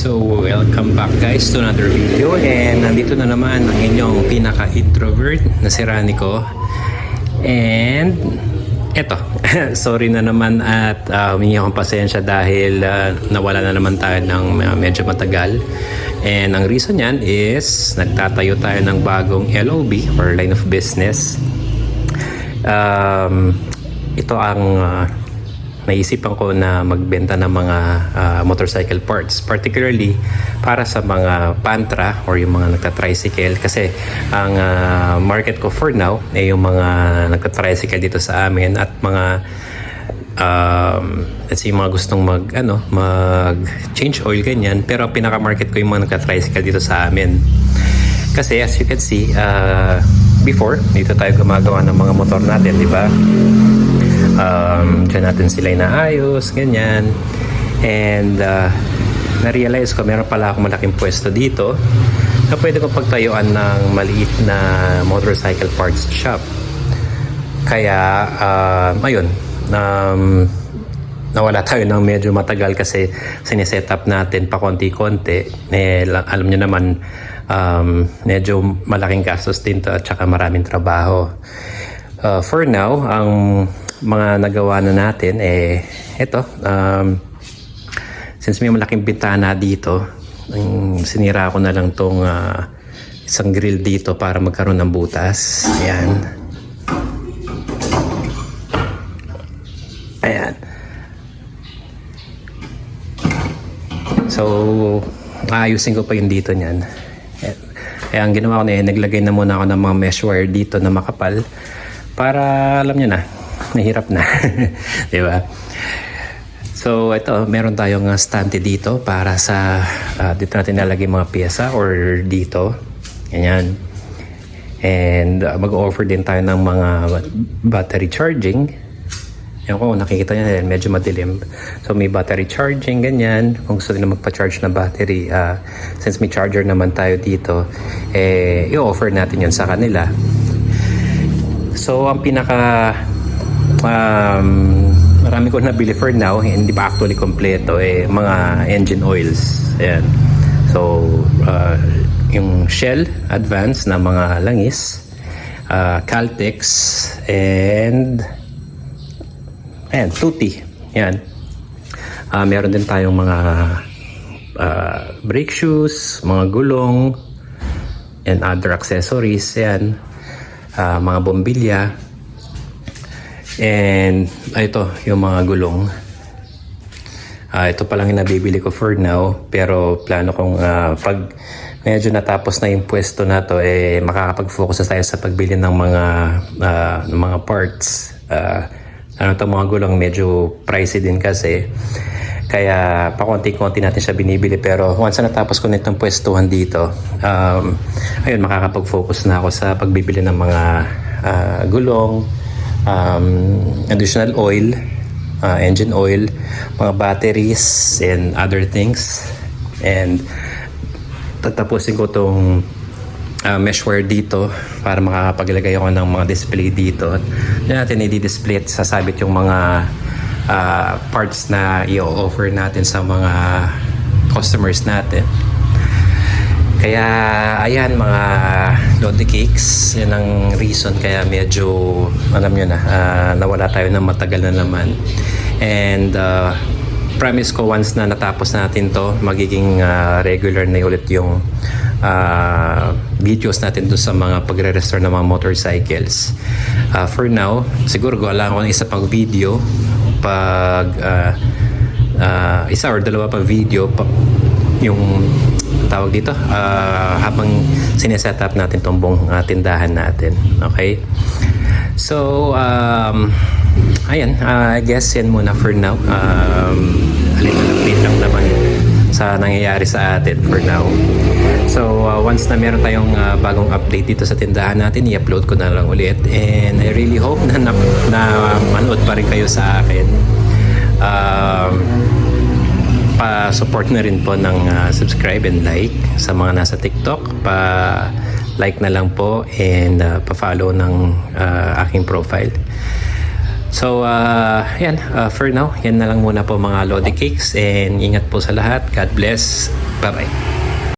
So, welcome back guys to another video, and nandito na naman ang inyong pinaka-introvert na si Ranico. And eto, sorry na naman at humingi akong pasensya dahil nawala na naman tayo ng medyo matagal. And ang reason yan is nagtatayo tayo ng bagong LOB or line of business. Ito ang naisipan ko na magbenta ng mga motorcycle parts, particularly para sa mga pantra or yung mga nagta-tricycle, kasi ang market ko for now ay yung mga nagta-tricycle dito sa amin at mga let's say mga gustong mag change oil ganyan, pero pinaka-market ko yung mga nagta-tricycle dito sa amin. Kasi as you can see, before dito tayo gumagawa ng mga motor natin, di ba? Diyan natin sila inaayos, ganyan. And na-realize ko meron pala akong malaking pwesto dito na pwede kong pagtayuan ng maliit na motorcycle parts shop. Kaya ayun, nawala tayo ng medyo matagal kasi siniset up natin pa konti-konti. Alam niyo naman, medyo malaking gastos din to at saka maraming trabaho. For now, ang mga nagawa na natin eto, since may malaking bintana dito, sinira ko na lang tong isang grill dito para magkaroon ng butas. Ayan. So ayusin ko pa yung dito niyan. Kaya ang ginawa ko na naglagay na muna ako ng mga mesh wire dito na makapal para alam niyo na, mahirap na. Diba? So ito, meron tayong stante dito para sa dito natin nalagay mga pyesa or dito. Ganyan. And mag-offer din tayo ng mga battery charging. Yan ko, nakikita nyo, medyo madilim. So may battery charging, ganyan. Kung gusto nyo magpa-charge na battery, since may charger naman tayo dito, i-offer natin yun sa kanila. So ang pinaka marami ko nabili for now, hindi pa actually kompleto, mga engine oils. Ayan. So yung Shell Advance na mga langis, Caltex, and Tutti. Yan. Meron din tayong mga brake shoes, mga gulong, and other accessories. Yan. Mga bombilya. And ito yung mga gulong. Ito pa lang yung nabibili ko for now, pero plano kong pag medyo natapos na yung pwesto na to, makakapag-focus tayo sa pagbili ng mga parts. Mga gulong medyo pricey din kasi, kaya pakonti-konti natin siya binibili, pero once na natapos ko nitong pwestuhan dito, ayun, makakapag-focus na ako sa pagbibili ng mga gulong, additional oil, engine oil, mga batteries, and other things. And tatapusin ko tong mesh wire dito para makakapaglagay ako ng mga display dito. Diyan natin i-display at sasabit yung mga parts na i-offer natin sa mga customers natin. Kaya ayan mga Lodi Cakes, yan ang reason kaya medyo alam nyo na, nawala tayo ng matagal na naman. And promise ko once na natapos natin to, magiging regular na ulit yung videos natin doon sa mga pagre-restore ng mga motorcycles. For now, siguro gawa ko ng isa pang video pag isa or dalawa pang video yung tawag dito, habang sineset up natin itong buong tindahan natin. Okay? So, ayan, I guess yan muna for now. Update lang naman sa nangyayari sa atin for now. So, once na meron tayong bagong update dito sa tindahan natin, i-upload ko na lang ulit. And I really hope na manood pa rin kayo sa akin. Pa-support na rin po ng subscribe and like sa mga nasa TikTok. Pa-like na lang po and pa-follow ng aking profile. So, yan. For now, yan na lang muna po mga Lodi Cakes. And ingat po sa lahat. God bless. Bye-bye.